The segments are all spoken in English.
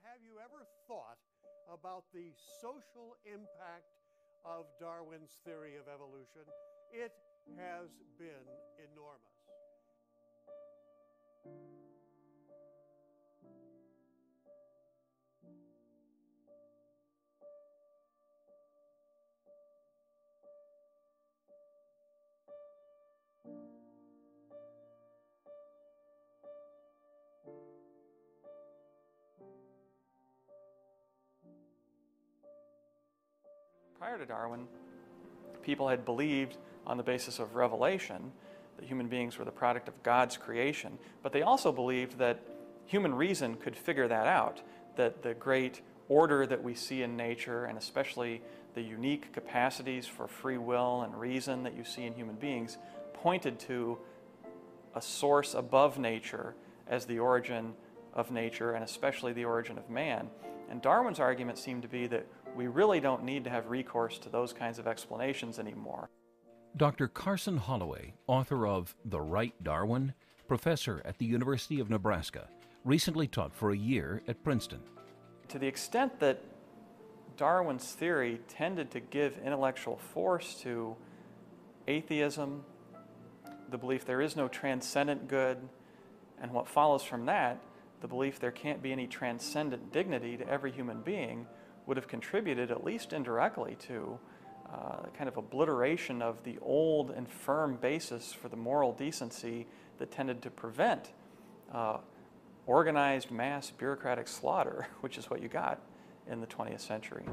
have you ever thought about the social impact of Darwin's theory of evolution? It has been enormous. Prior to Darwin, people had believed on the basis of revelation that human beings were the product of God's creation, but they also believed that human reason could figure that out, that the great order that we see in nature, and especially the unique capacities for free will and reason that you see in human beings, pointed to a source above nature as the origin of nature, and especially the origin of man. And Darwin's argument seemed to be that we really don't need to have recourse to those kinds of explanations anymore. Dr. Carson Holloway, author of The Right Darwin, professor at the University of Nebraska, recently taught for a year at Princeton. To the extent that Darwin's theory tended to give intellectual force to atheism, the belief there is no transcendent good, and what follows from that, the belief there can't be any transcendent dignity to every human being, would have contributed, at least indirectly, to kind of obliteration of the old and firm basis for the moral decency that tended to prevent organized mass bureaucratic slaughter, which is what you got in the 20th century.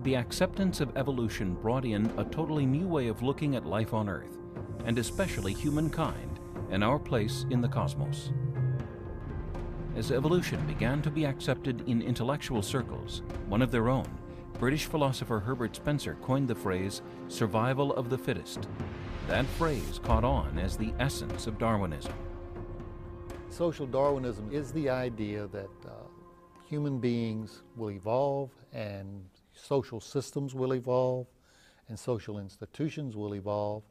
The acceptance of evolution brought in a totally new way of looking at life on Earth, and especially humankind and our place in the cosmos. As evolution began to be accepted in intellectual circles, one of their own, British philosopher Herbert Spencer coined the phrase, survival of the fittest. That phrase caught on as the essence of Darwinism. Social Darwinism is the idea that human beings will evolve, and social systems will evolve, and social institutions will evolve,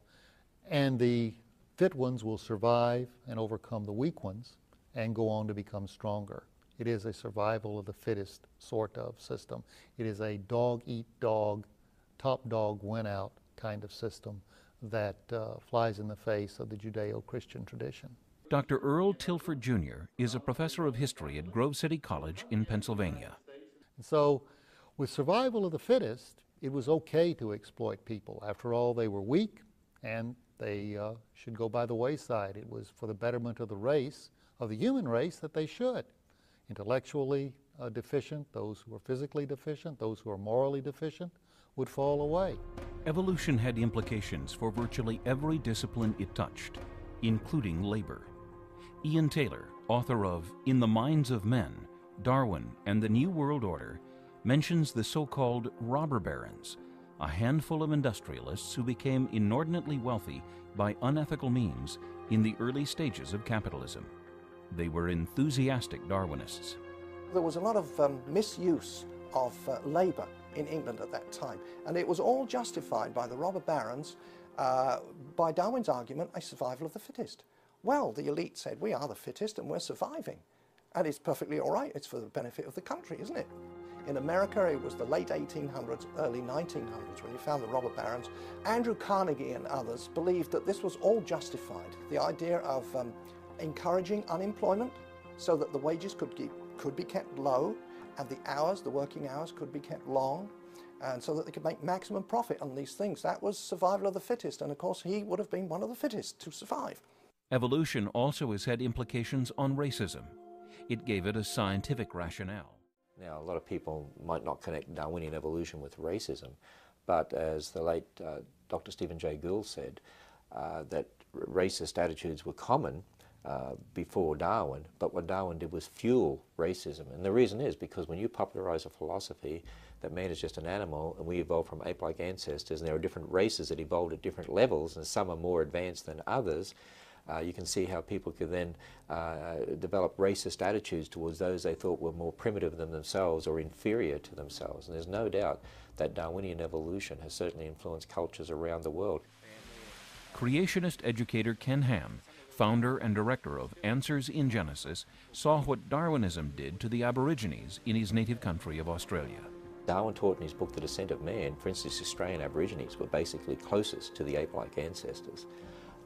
and the fit ones will survive and overcome the weak ones and go on to become stronger. It is a survival of the fittest sort of system. It is a dog-eat-dog, top dog win out kind of system that flies in the face of the Judeo-Christian tradition. Dr. Earl Tilford Jr. is a professor of history at Grove City College in Pennsylvania. And so with survival of the fittest, it was okay to exploit people. After all, they were weak and they should go by the wayside. It was for the betterment of the race, of the human race, that they should. Intellectually deficient, those who are physically deficient, those who are morally deficient would fall away. Evolution had implications for virtually every discipline it touched, including labor. Ian Taylor, author of In the Minds of Men, Darwin and the New World Order, mentions the so-called robber barons, a handful of industrialists who became inordinately wealthy by unethical means in the early stages of capitalism. They were enthusiastic Darwinists. There was a lot of misuse of labor in England at that time, and it was all justified by the robber barons, by Darwin's argument, a survival of the fittest. Well, the elite said, we are the fittest and we're surviving, and it's perfectly all right, it's for the benefit of the country, isn't it? In America, it was the late 1800s, early 1900s when you found the robber barons. Andrew Carnegie and others believed that this was all justified. The idea of encouraging unemployment so that the wages could be kept low, and the hours, the working hours, could be kept long, and so that they could make maximum profit on these things. That was survival of the fittest, and of course he would have been one of the fittest to survive. Evolution also has had implications on racism. It gave it a scientific rationale. Now, a lot of people might not connect Darwinian evolution with racism, but as the late Dr. Stephen Jay Gould said, that racist attitudes were common before Darwin, but what Darwin did was fuel racism. And the reason is because when you popularize a philosophy that man is just an animal and we evolved from ape-like ancestors, and there are different races that evolved at different levels, and some are more advanced than others, you can see how people could then develop racist attitudes towards those they thought were more primitive than themselves or inferior to themselves. And there's no doubt that Darwinian evolution has certainly influenced cultures around the world. Creationist educator Ken Ham founder and director of Answers in Genesis, saw what Darwinism did to the Aborigines in his native country of Australia. Darwin taught in his book The Descent of Man, for instance, Australian Aborigines were basically closest to the ape-like ancestors.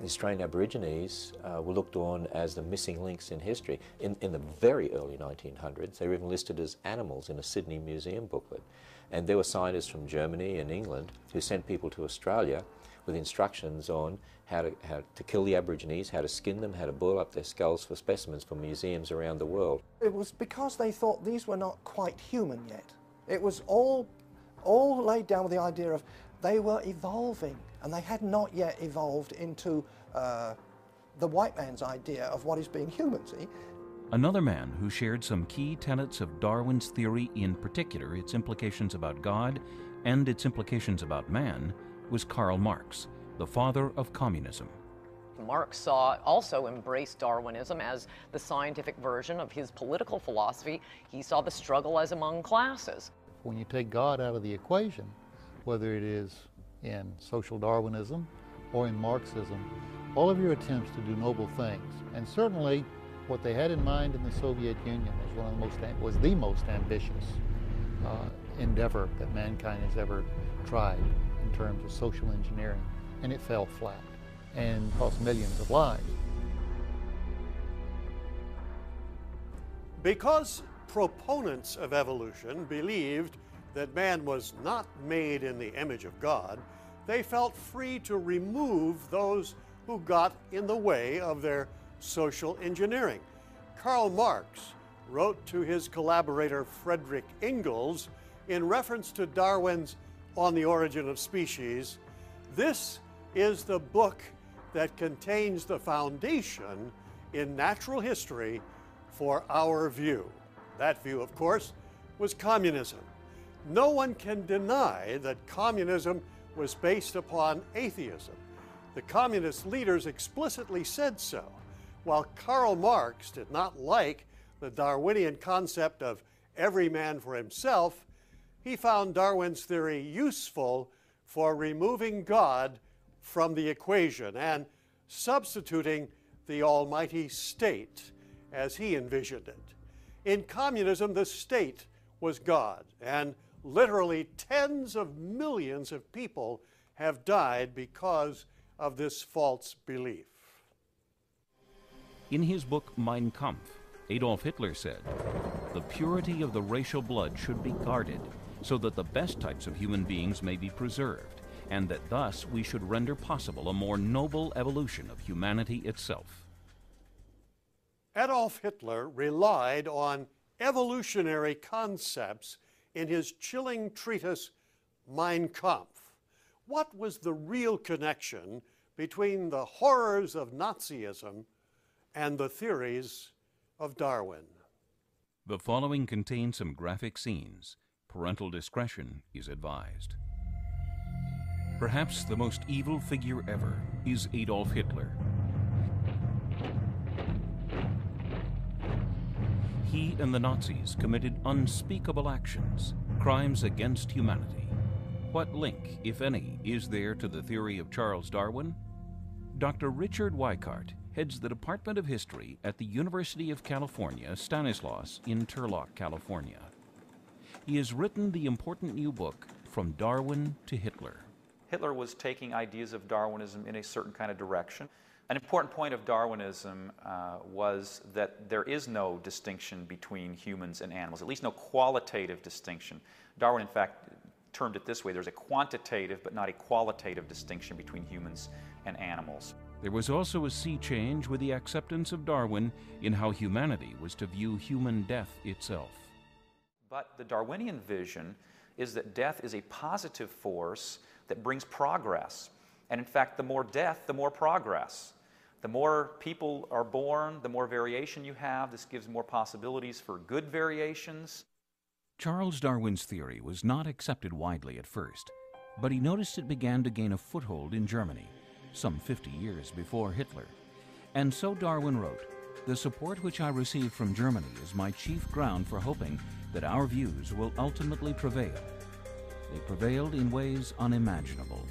The Australian Aborigines were looked on as the missing links in history. In the very early 1900s, they were even listed as animals in a Sydney museum booklet. And there were scientists from Germany and England who sent people to Australia with instructions on how to kill the Aborigines, how to skin them, how to boil up their skulls for specimens for museums around the world. It was because they thought these were not quite human yet. It was all laid down with the idea of they were evolving, and they had not yet evolved into the white man's idea of what is being human, see? Another man who shared some key tenets of Darwin's theory, in particular its implications about God and its implications about man, was Karl Marx, the father of communism. Marx also embraced Darwinism as the scientific version of his political philosophy. He saw the struggle as among classes. When you take God out of the equation, whether it is in social Darwinism or in Marxism, all of your attempts to do noble things, and certainly what they had in mind in the Soviet Union was the most ambitious endeavor that mankind has ever tried in terms of social engineering, and it fell flat and cost millions of lives. Because proponents of evolution believed that man was not made in the image of God, they felt free to remove those who got in the way of their social engineering. Karl Marx wrote to his collaborator Friedrich Engels in reference to Darwin's On the Origin of Species, "This is the book that contains the foundation in natural history for our view." That view, of course, was communism. No one can deny that communism was based upon atheism. The communist leaders explicitly said so. While Karl Marx did not like the Darwinian concept of every man for himself, he found Darwin's theory useful for removing God from the equation and substituting the almighty state as he envisioned it. In communism, the state was God, and literally tens of millions of people have died because of this false belief. In his book Mein Kampf, Adolf Hitler said, "The purity of the racial blood should be guarded so that the best types of human beings may be preserved, and that thus we should render possible a more noble evolution of humanity itself." Adolf Hitler relied on evolutionary concepts in his chilling treatise Mein Kampf. What was the real connection between the horrors of Nazism and the theories of Darwin? The following contains some graphic scenes. Parental discretion is advised. Perhaps the most evil figure ever is Adolf Hitler. He and the Nazis committed unspeakable actions, crimes against humanity. What link, if any, is there to the theory of Charles Darwin? Dr. Richard Weikart heads the Department of History at the University of California, Stanislaus in Turlock, California. He has written the important new book, From Darwin to Hitler. Hitler was taking ideas of Darwinism in a certain kind of direction. An important point of Darwinism was that there is no distinction between humans and animals, at least no qualitative distinction. Darwin, in fact, termed it this way: there's a quantitative but not a qualitative distinction between humans and animals. There was also a sea change with the acceptance of Darwin in how humanity was to view human death itself. But the Darwinian vision is that death is a positive force that brings progress. And in fact, the more death, the more progress. The more people are born, the more variation you have. This gives more possibilities for good variations. Charles Darwin's theory was not accepted widely at first, but he noticed it began to gain a foothold in Germany, some 50 years before Hitler. And so Darwin wrote, "The support which I receive from Germany is my chief ground for hoping that our views will ultimately prevail. They prevailed in ways unimaginable.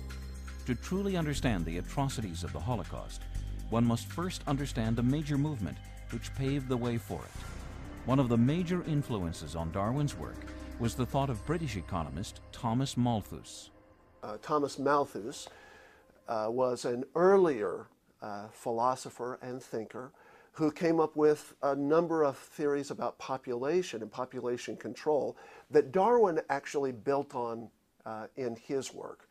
To truly understand the atrocities of the Holocaust, one must first understand a major movement which paved the way for it. One of the major influences on Darwin's work was the thought of British economist Thomas Malthus. Thomas Malthus was an earlier philosopher and thinker who came up with a number of theories about population and population control that Darwin actually built on in his work.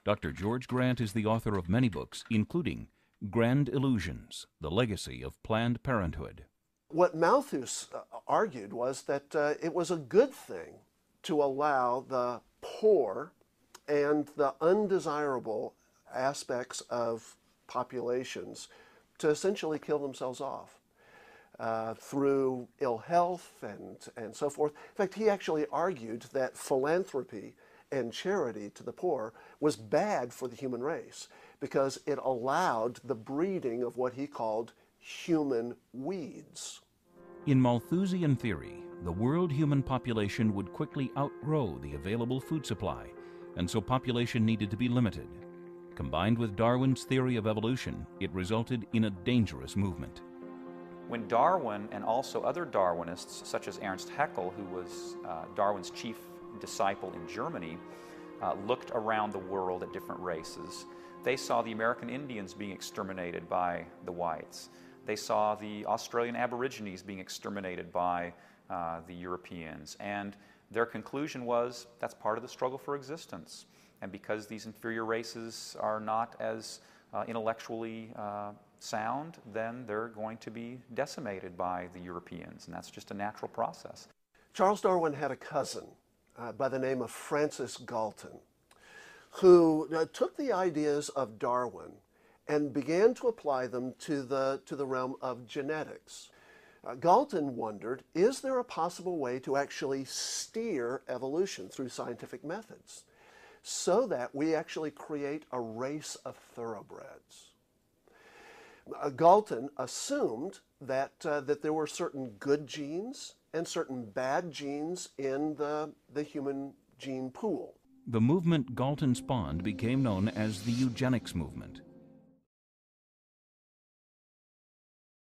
Dr. George Grant is the author of many books, including Grand Illusions, The Legacy of Planned Parenthood. What Malthus argued was that it was a good thing to allow the poor and the undesirable aspects of populations to essentially kill themselves off through ill health and so forth. In fact, he actually argued that philanthropy and charity to the poor was bad for the human race because it allowed the breeding of what he called human weeds. In Malthusian theory, the world human population would quickly outgrow the available food supply, and so population needed to be limited. Combined with Darwin's theory of evolution, it resulted in a dangerous movement. When Darwin and also other Darwinists, such as Ernst Haeckel, who was Darwin's chief disciple in Germany, looked around the world at different races, they saw the American Indians being exterminated by the whites. They saw the Australian Aborigines being exterminated by the Europeans. And their conclusion was that's part of the struggle for existence. And because these inferior races are not as intellectually sound, then they're going to be decimated by the Europeans. And that's just a natural process. Charles Darwin had a cousin by the name of Francis Galton, who took the ideas of Darwin and began to apply them to the realm of genetics. Galton wondered, is there a possible way to actually steer evolution through scientific methods so that we actually create a race of thoroughbreds? Galton assumed that there were certain good genes and certain bad genes in the human gene pool. The movement Galton spawned became known as the eugenics movement.